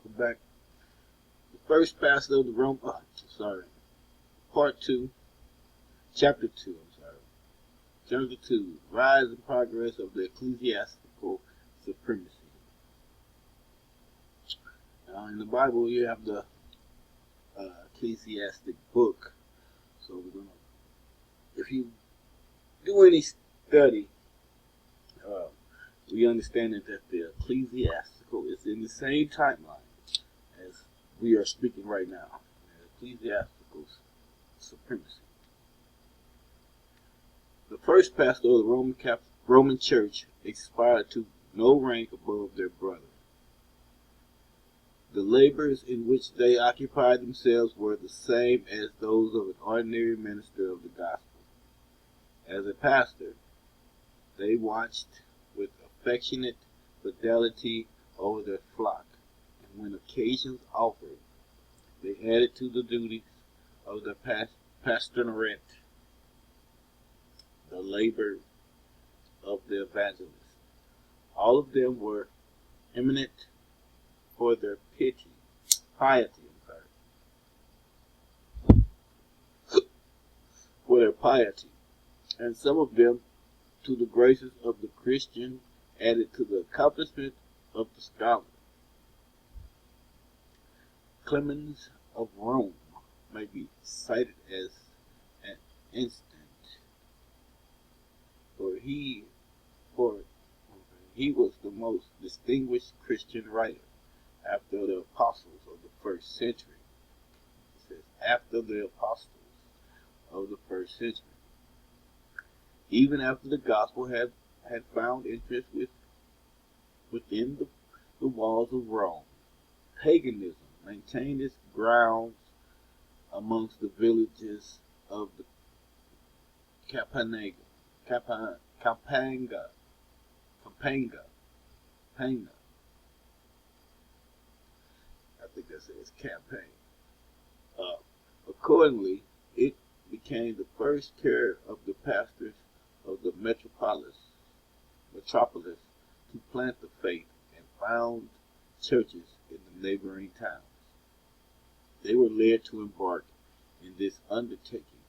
Back. The first pastor of the Rome. Part 2, Chapter 2. Chapter 2: Rise and Progress of the Ecclesiastical Supremacy. In the Bible, you have the ecclesiastic book. So we're gonna, if you do any study, we understand that the ecclesiastical is in the same timeline as we are speaking right now. Ecclesiastical supremacy. The first pastor of the Roman Church aspired to no rank above their brother. The labors in which they occupied themselves were the same as those of an ordinary minister of the gospel. As a pastor, they watched with affectionate fidelity over their flock, and when occasions offered, they added to the duties of the pastorate the labor of the evangelist. All of them were eminent for their piety, and some of them to the graces of the Christian added to the accomplishment of the scholar. Clemens of Rome may be cited as an instance, for he was the most distinguished Christian writer after the apostles of the first century. It says, after the apostles of the first century. Even after the gospel had found interest within the walls of Rome, paganism maintained its grounds amongst the villages of the Campanga. I think that says campaign. Accordingly, it became the first care of the pastors of the metropolis to plant the faith and found churches in the neighboring towns. They were led to embark in this undertaking,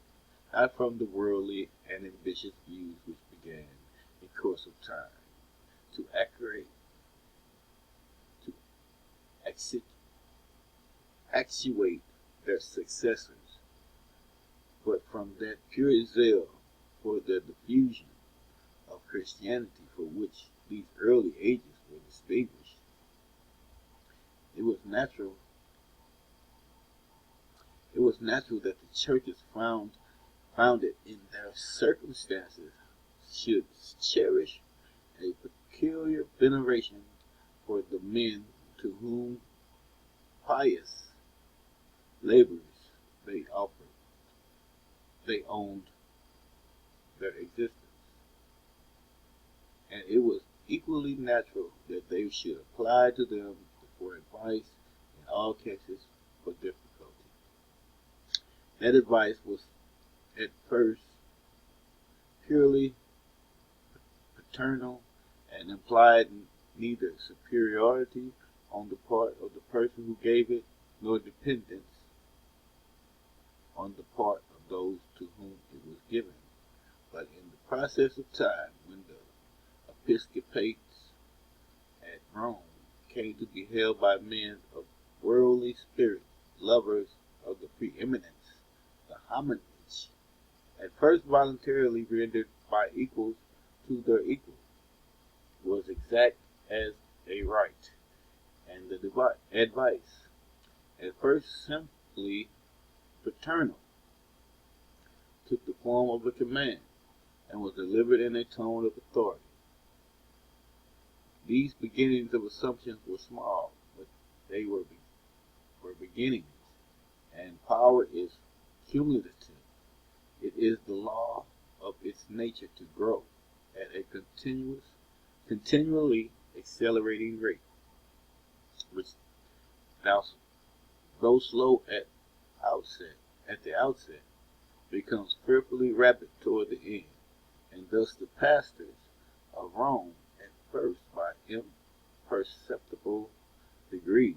not from the worldly and ambitious views which began in course of time to actuate their successors, but from that pure zeal for the diffusion of Christianity for which these early ages were distinguished. It was natural that the churches founded in their circumstances should cherish a peculiar veneration for the men to whom pious labors they owned their existence. And it was equally natural that they should apply to them for advice in all cases for difficulty. That advice was at first purely paternal and implied neither superiority on the part of the person who gave it, nor dependence on the part of those to whom it was given. But in the process of time, when the episcopates at Rome came to be held by men of worldly spirit, lovers of the preeminence, the homage, at first voluntarily rendered by equals to their equals, was exact as a right, and the advice, at first simply paternal, took the form of a command and was delivered in a tone of authority. These beginnings of assumptions were small, but they were beginnings, and power is cumulative. It is the law of its nature to grow at a continually accelerating rate, which though slow at the outset, becomes fearfully rapid toward the end, and thus the pastors of Rome, at first by imperceptible degrees,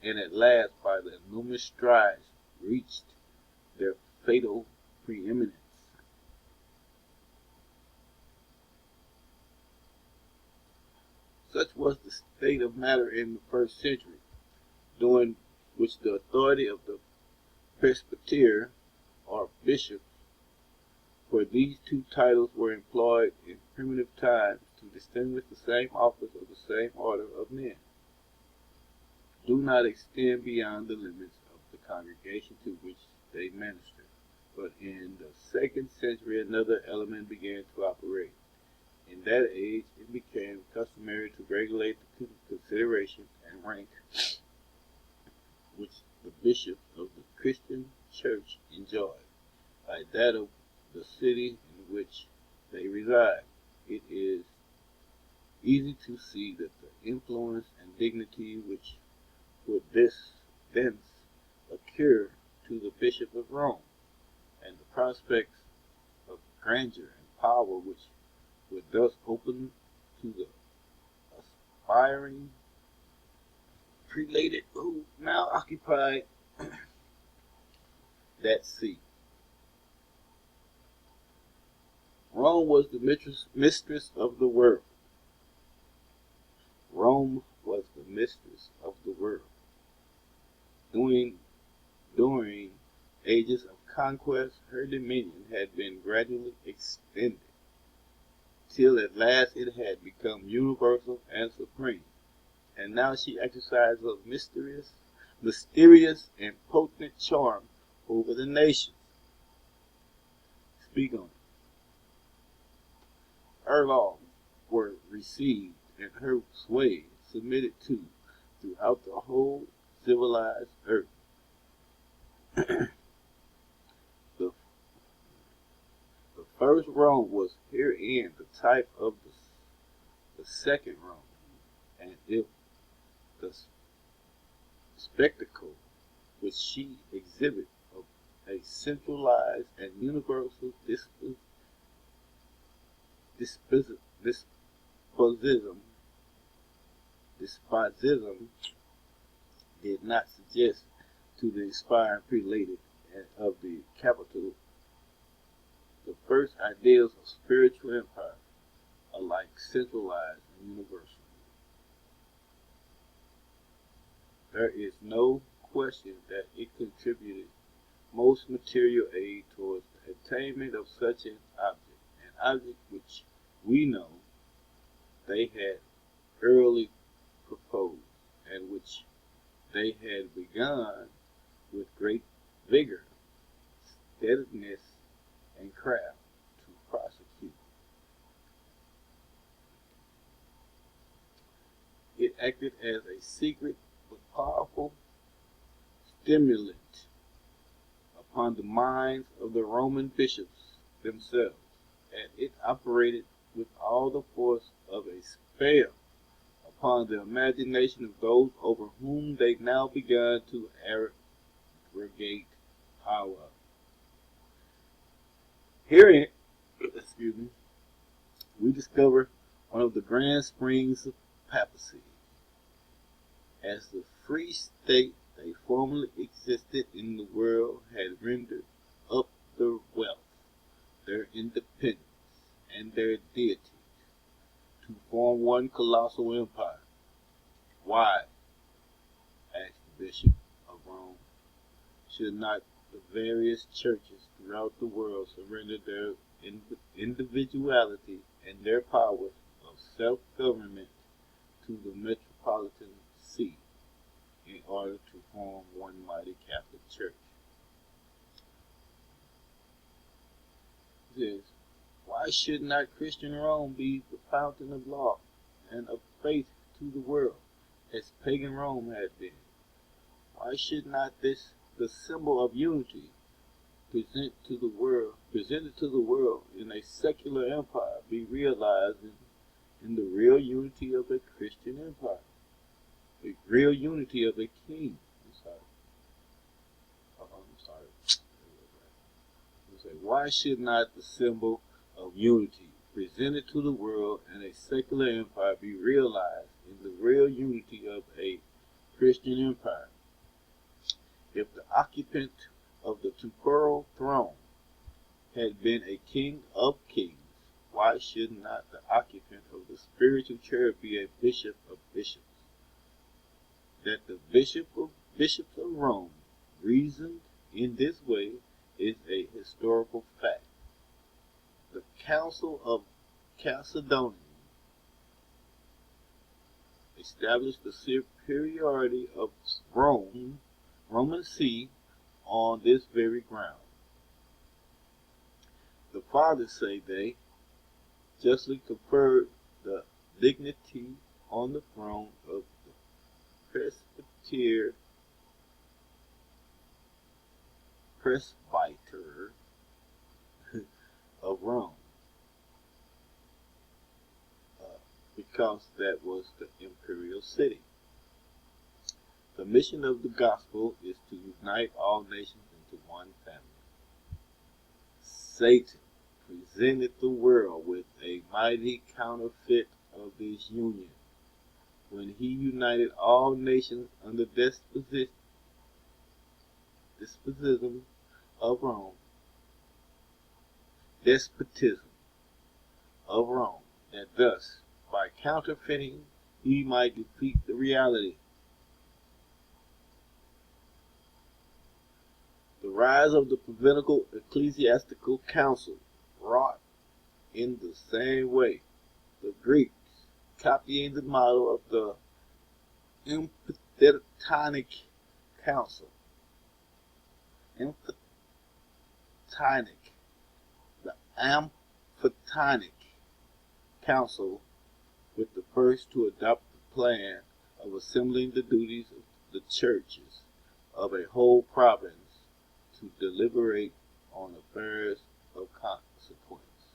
and at last by their numerous strides reached their fatal preeminence. Such was the state of matter in the first century, during which the authority of the presbyter or bishop, for these two titles were employed in primitive times to distinguish the same office of the same order of men, do not extend beyond the limits of the congregation to which they minister. But in the second century another element began to operate. In that age it became customary to regulate the consideration and rank which the bishops of the Christian church enjoyed by that of the city in which they reside. It is easy to see that the influence and dignity which would thence occur to the Bishop of Rome, and the prospects of grandeur and power which would thus open to the aspiring prelate who now occupied that seat. Rome was the mistress of the world. Rome was the mistress of the world. During ages of conquest, her dominion had been gradually extended, till at last it had become universal and supreme. And now she exercises a mysterious and potent charm over the nations. Speak on it. Her laws were received and her sway submitted to throughout the whole civilized earth. the, the first Rome was herein the type of the second Rome, and if the spectacle which she exhibited of a centralized and universal despotism did not suggest to the aspiring prelate of the capital the first ideals of spiritual empire, alike centralized and universal. There is no question that it contributed most material aid towards the attainment of such an object which we know they had early proposed, and which they had begun with great vigor, steadiness, and craft to prosecute. It acted as a secret but powerful stimulant upon the minds of the Roman bishops themselves, and it operated with all the force of a spell upon the imagination of those over whom they now began to arrogate power. Herein, we discover one of the grand springs of papacy. As the free state they formerly existed in the world had rendered up their wealth, their independence, and their deity to form one colossal empire. Why, asked the Bishop of Rome, should not the various churches throughout the world surrender their individuality and their powers of self-government to the metropolitan see in order to form one mighty Catholic Church? It says, why should not Christian Rome be the fountain of law and of faith to the world, as pagan Rome had been? Why should not this, the symbol of unity, presented to the world in a secular empire, be realized in the real unity of a Christian empire, the real unity of a king? Why should not the symbol of unity presented to the world in a secular empire be realized in the real unity of a Christian empire, occupant of the temporal throne had been a king of kings, why should not the occupant of the spiritual chair be a bishop of bishops? That the bishops of Rome reasoned in this way is a historical fact. The Council of Chalcedon established the superiority of Roman See, on this very ground. The fathers, say they, justly conferred the dignity on the throne of the presbyter of Rome, because that was the imperial city. The mission of the gospel is to unite all nations into one family. Satan presented the world with a mighty counterfeit of this union when he united all nations under despotism of Rome, that thus, by counterfeiting, he might defeat the reality. The rise of the Provenical Ecclesiastical Council wrought in the same way. The Greeks, copying the model of the Amphitronic Council, the Amphitronic Council, with the first to adopt the plan of assembling the duties of the churches of a whole province to deliberate on affairs of consequence.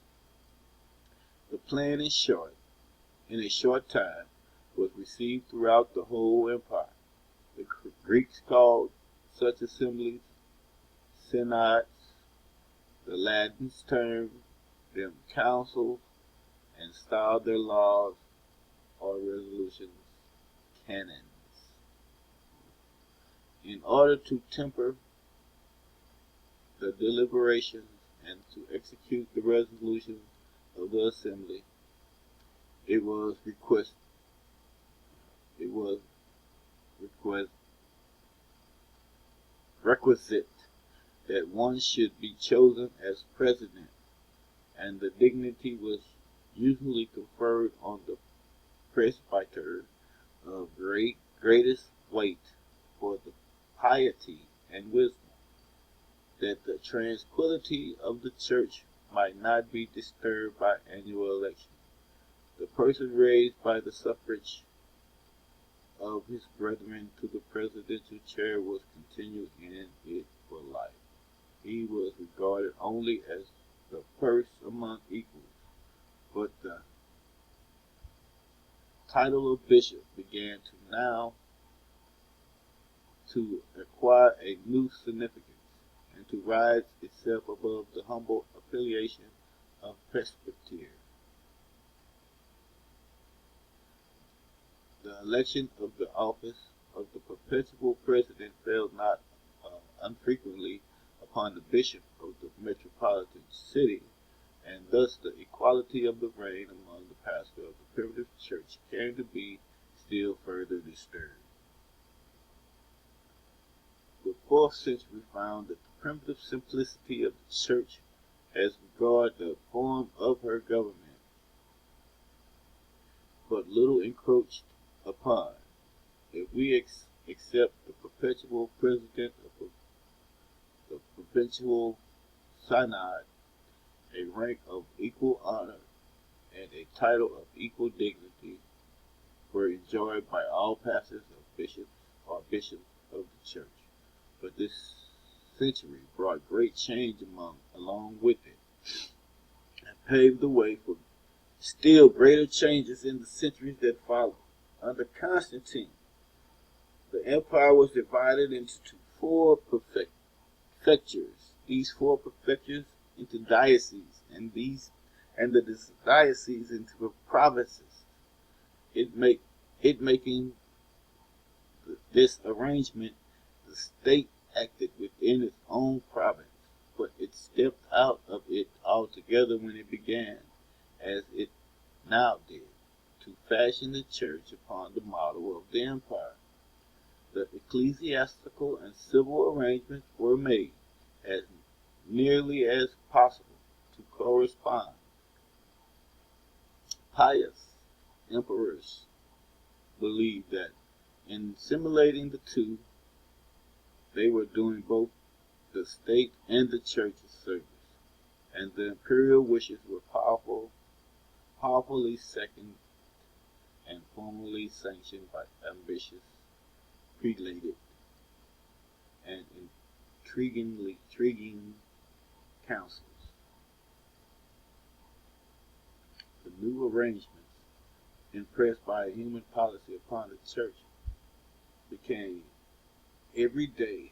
The plan, in a short time, was received throughout the whole empire. The Greeks called such assemblies synods. The Latins termed them councils and styled their laws or resolutions canons. In order to temper the deliberations and to execute the resolutions of the assembly, it was requisite that one should be chosen as president, and the dignity was usually conferred on the presbyter of greatest weight for the piety and wisdom, that the tranquility of the church might not be disturbed by annual election. The person raised by the suffrage of his brethren to the presidential chair was continued in it for life. He was regarded only as the first among equals, but the title of bishop began to acquire a new significance and to rise itself above the humble affiliation of presbyter. The election of the office of the perpetual president fell not unfrequently upon the bishop of the metropolitan city, and thus the equality of the reign among the pastor of the primitive church came to be still further disturbed. The 4th century found that the primitive simplicity of the church as regard the form of her government but little encroached upon. If we accept the perpetual president of the provincial synod, a rank of equal honor and a title of equal dignity were enjoyed by all pastors of bishops or bishops of the church. But this century brought great change along with it, and paved the way for still greater changes in the centuries that followed. Under Constantine, the empire was divided into 4 prefectures. These 4 prefectures into dioceses, and the dioceses into provinces. Making this arrangement, the state acted within its own province, but it stepped out of it altogether when it began, as it now did, to fashion the church upon the model of the empire. The ecclesiastical and civil arrangements were made, as nearly as possible, to correspond. Pious emperors believed that in simulating the two, they were doing both the state and the church's service, and the imperial wishes were powerfully seconded and formally sanctioned by ambitious, prelated, and intriguing councils. The new arrangements, impressed by a human policy upon the church, became every day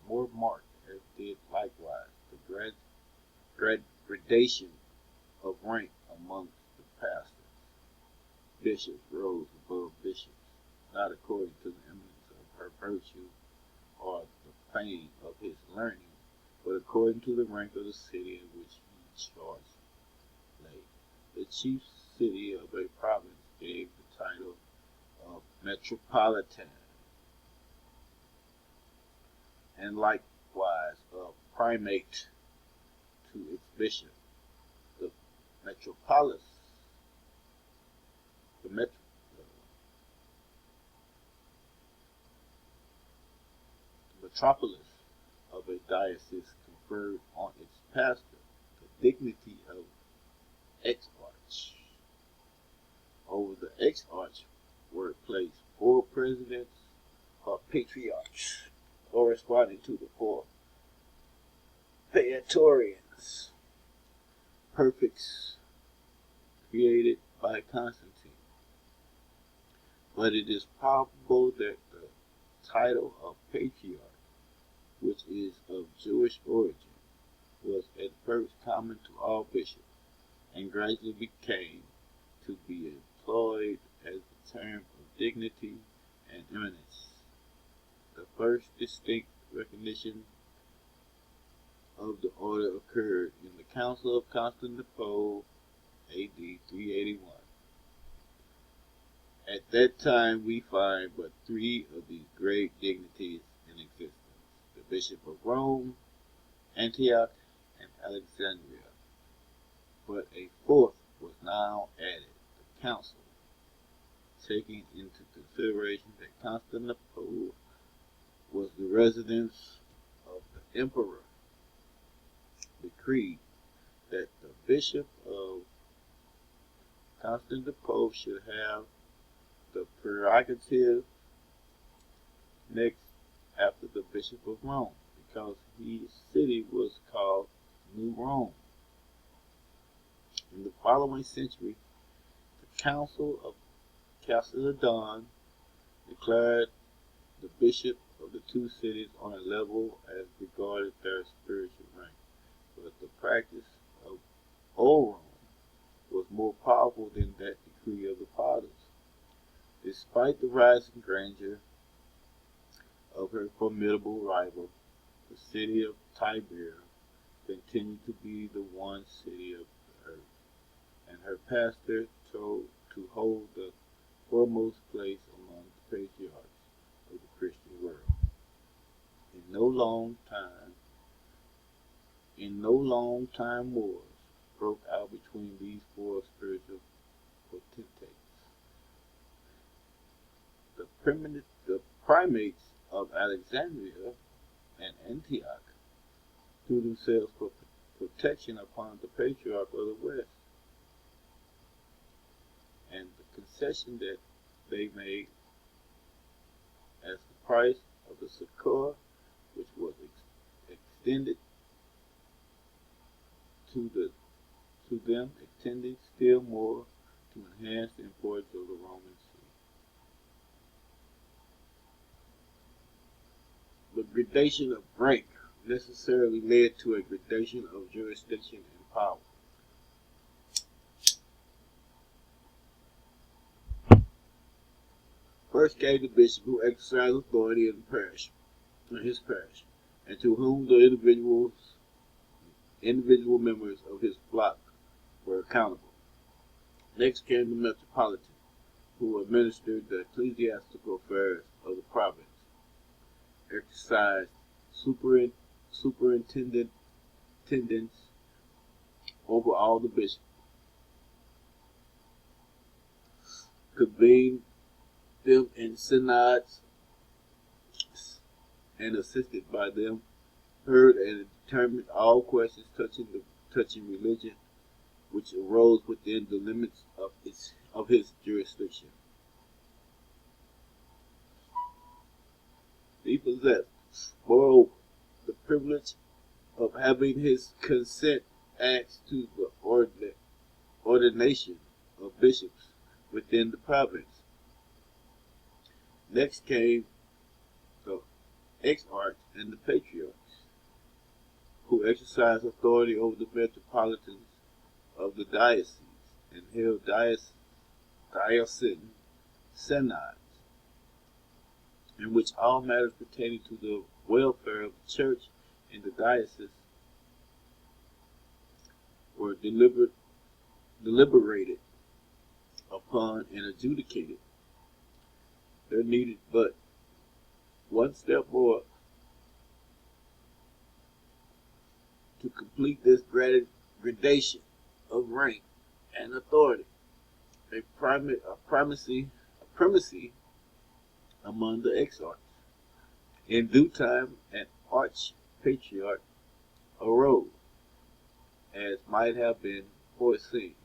more marked, as did likewise the gradation of rank amongst the pastors. Bishops rose above bishops, not according to the eminence of her virtue or the fame of his learning, but according to the rank of the city in which each charge lay. The chief city of a province gave the title of metropolitan, and likewise of primate to its bishop. The metropolis, the metropolis of a diocese conferred on its pastor the dignity of exarch. Over the exarch were placed 4 presidents or patriarchs, corresponding to the 4 praetorians, prefects created by Constantine. But it is probable that the title of patriarch, which is of Jewish origin, was at first common to all bishops, and gradually became to be employed as the term of dignity and eminence. The first distinct recognition of the order occurred in the Council of Constantinople, A.D. 381. At that time we find but 3 of these great dignities in existence: the Bishop of Rome, Antioch, and Alexandria. But a 4th was now added, the Council, taking into consideration that Constantinople was the residence of the emperor, decreed that the Bishop of Constantinople should have the prerogative next after the Bishop of Rome, because his city was called New Rome. In the following century, the Council of Chalcedon declared the bishop of the 2 cities on a level as regarded their spiritual rank, but the practice of Old Rome was more powerful than that decree of the fathers. Despite the rising grandeur of her formidable rival, the city of Tiberias continued to be the one city of the earth, and her pastor told to hold the foremost place among the patriarchs of the Christian world. In no long time wars broke out between these 4 spiritual potentates. The primates of Alexandria and Antioch threw themselves for protection upon the patriarch of the West, and the concession that they made as the price of the succor, which was extended to them, extended still more to enhance the importance of the Roman See. The gradation of rank necessarily led to a gradation of jurisdiction and power. First came the bishop, who exercised authority in his parish. and to whom the individual members of his flock were accountable. Next came the metropolitan, who administered the ecclesiastical affairs of the province, exercised superintendence over all the bishops, convened them in synods, and assisted by them, heard and determined all questions touching religion which arose within the limits of his jurisdiction. He possessed, moreover, the privilege of having his consent asked to the ordination of bishops within the province. Next came the exarchs and the patriarchs, who exercised authority over the metropolitans of the dioceses and held diocesan synods, in which all matters pertaining to the welfare of the church in the diocese were deliberated upon and adjudicated. There needed but one step more to complete this gradation of rank and authority, a primacy among the exarchs. In due time, an archpatriarch arose, as might have been foreseen.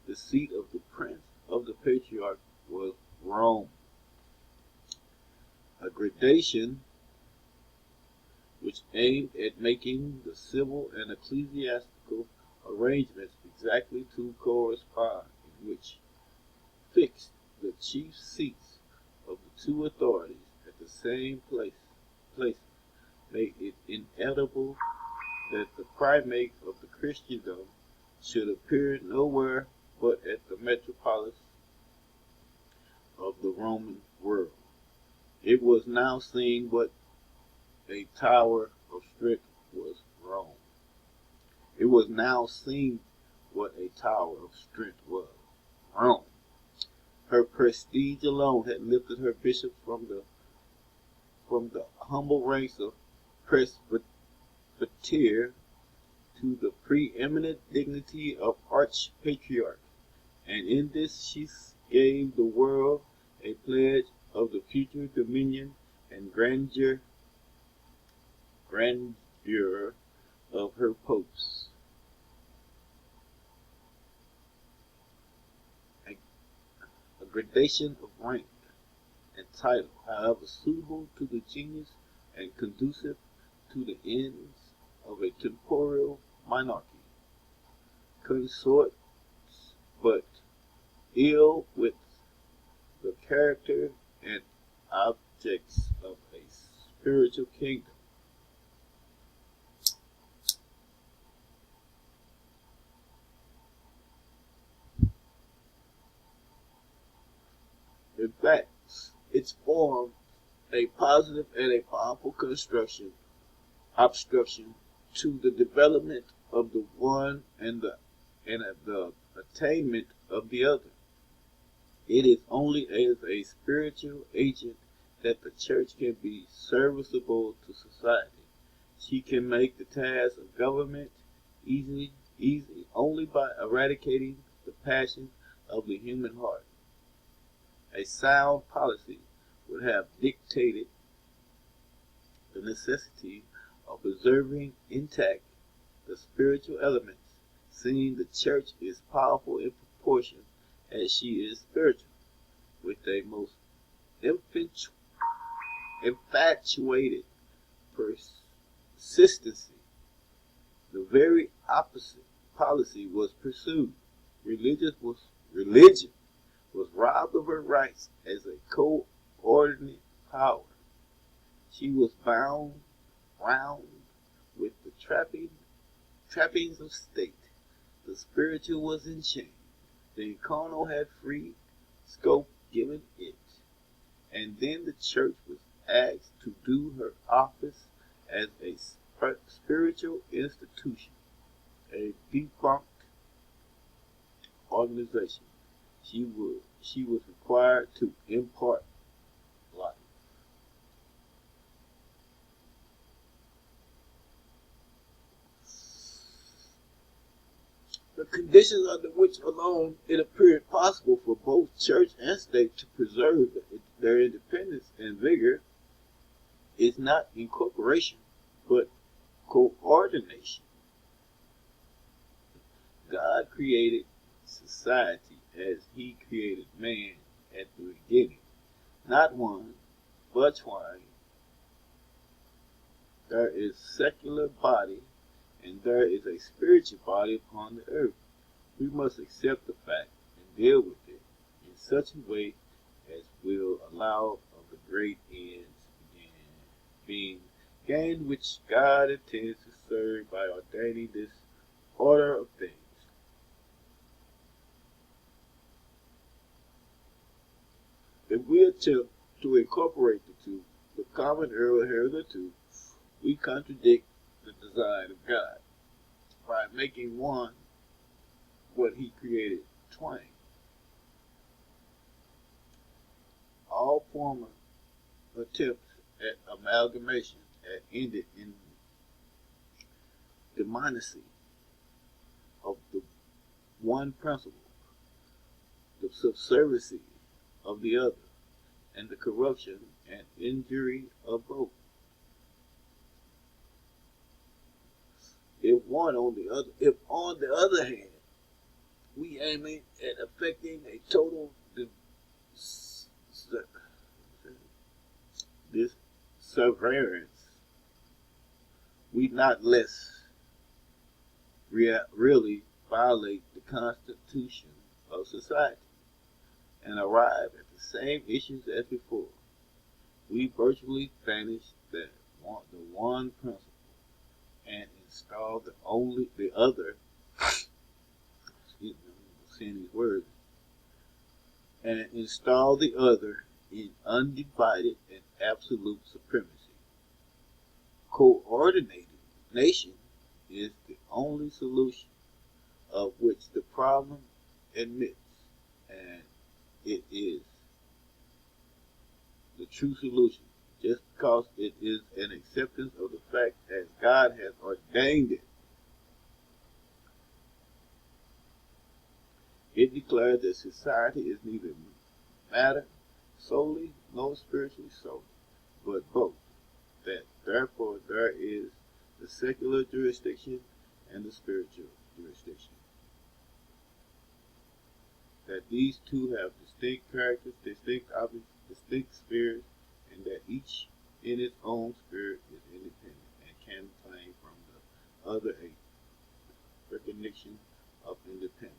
The seat of the prince of the patriarch was Rome. A gradation which aimed at making the civil and ecclesiastical arrangements exactly to correspond, in which fixed the chief seats of the two authorities at the same places, made it inevitable that the primate of the Christendom should appear nowhere but at the metropolis of the Roman world. It was now seen what a tower of strength was Rome. It was now seen what a tower of strength was Rome. Her prestige alone had lifted her bishops from the humble ranks of presbyter to the preeminent dignity of archpatriarch, and in this she gave the world a pledge of the future dominion and grandeur of her popes. A gradation of rank and title, however suitable to the genius and conducive to the ends of a temporal monarchy, consorts but ill with the character and objects of a spiritual kingdom. In fact, it's formed a positive and a powerful obstruction to the development of the one and the attainment of the other. It is only as a spiritual agent that the church can be serviceable to society. She can make the task of government easy only by eradicating the passions of the human heart. A sound policy would have dictated the necessity of preserving intact the spiritual elements, seeing the church is powerful in proportion as she is spiritual, with a most infatuated persistency. The very opposite policy was pursued. Religion was robbed of her rights as a coordinate power. She was bound round with the trappings of state. The spiritual was in chains. The carnal had free scope given it. And then the church was asked to do her office as a spiritual institution, a defunct organization. She was required to impart life. The conditions under which alone it appeared possible for both church and state to preserve their independence and vigor is not incorporation, but coordination. God created society as he created man at the beginning, not one, but twain. There is secular body and there is a spiritual body upon the earth. We must accept the fact and deal with it in such a way as will allow of the great ends being gained which God intends to serve by ordaining this order of things. If we attempt to incorporate the two, the common error hitherto, we contradict the design of God by making one what he created twain. All former attempts at amalgamation had ended in demonacy of the one principle, the subserviency of the other, and the corruption and injury of both. If on the other hand, we aiming at effecting a total disseverance, we not less really violate the constitution of society and arrive at the same issues as before. We virtually banish the one principle and install the other. Excuse me, I'm saying these words. And install the other in undivided and absolute supremacy. Coordinated nation is the only solution of which the problem admits, and it is the true solution, just because it is an acceptance of the fact as God has ordained it. It declares that society is neither matter solely nor spiritually solely, but both. That therefore there is the secular jurisdiction and the spiritual jurisdiction. That these two have distinct characters, distinct objects, distinct spheres, and that each in its own spirit is independent and can claim from the other a recognition of independence.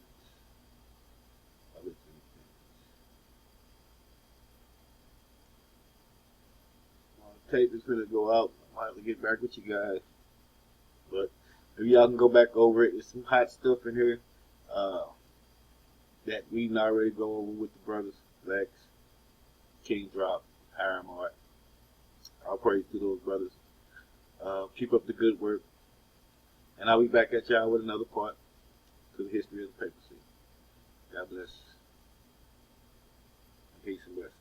The tape is going to go out. I might have to get back with you guys. But if y'all can go back over it, there's some hot stuff in here that we can already go over with the brothers, Lex, King Drop, Hiram Art. I'll praise to those brothers. Keep up the good work. And I'll be back at y'all with another part to the history of the papacy. God bless. Peace and blessings.